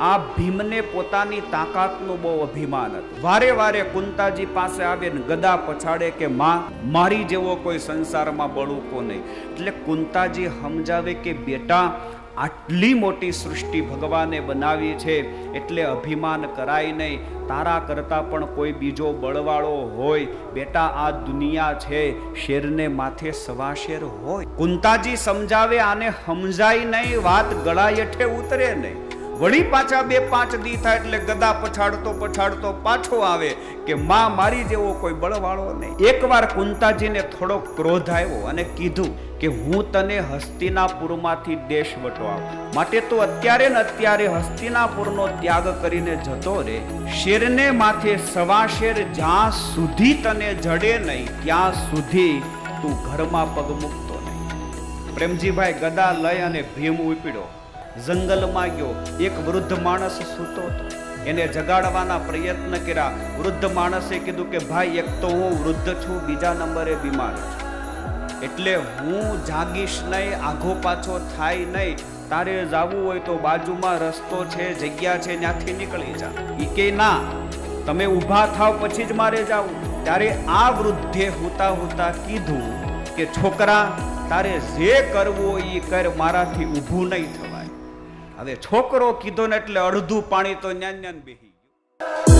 આ ભીમને પોતાની તાકાતનું બહુ અભિમાન હતું. વારે વારે કુંતાજી પાસે આવે ને ગદા પછાડે કે માં, મારી જેવો કોઈ સંસારમાં બળુકો નહીં. એટલે કુંતાજી સમજાવે કે બેટા, આટલી મોટી સૃષ્ટિ ભગવાને બનાવી છે એટલે અભિમાન કરાય નહીં. તારા કરતા પણ કોઈ બીજો બળવાળો હોય. બેટા, આ દુનિયા છે, શેરને માથે સવા શેર હોય. કુંતાજી સમજાવે, આને સમજાય નહીં, વાત ગળા હેઠે ઉતરે નહીં. વળી પાછા 2-5 દી થાય એટલે ગદા પછાડતો પછાડતો પાછો આવે કે માં, મારી જેવો કોઈ બળવાળો નહીં. એકવાર કુંતાજીને થોડો ક્રોધ આવ્યો અને કીધું કે હું તને હસ્તિનાપુરમાંથી દેશ વટવાવું, માટે તો અત્યારે ને અત્યારે હસ્તિનાપુરનો ત્યાગ કરીને જતો રે. શેરને માથે સવા શેર જ્યાં સુધી તને જડે નહીં ત્યાં સુધી તું ઘરમાં પગ મૂકતો નહીં. પ્રેમજીભાઈ ગદા લઈ અને ભીમ ઉપડ્યો, જંગલમાં ગયો. એક વૃદ્ધ માણસ સૂતો હતો, એને જગાડવાના પ્રયત્ન કર્યા. વૃદ્ધ માણસે કીધું કે ભાઈ, એક તો હું વૃદ્ધ છું, બીજા નંબરે બીમાર છું, એટલે હું જાગીશ નહીં, આઘો પાછો થાય નહીં. તારે જાવું હોય તો બાજુમાં રસ્તો છે, જગ્યા છે, ત્યાંથી નીકળી જા. ઈ કે ના, તમે ઊભા થાવ પછી જ મારે જાવું. ત્યારે આ વૃદ્ધે હુતા હુતા કીધું કે છોકરા, તારે જે કરવું એ કર, મારાથી ઊભું નહીં થવાય. હવે છોકરો કીધો ને એટલે અડધું પાણી તો ન્યાન ન્યાન બેહી ગયું.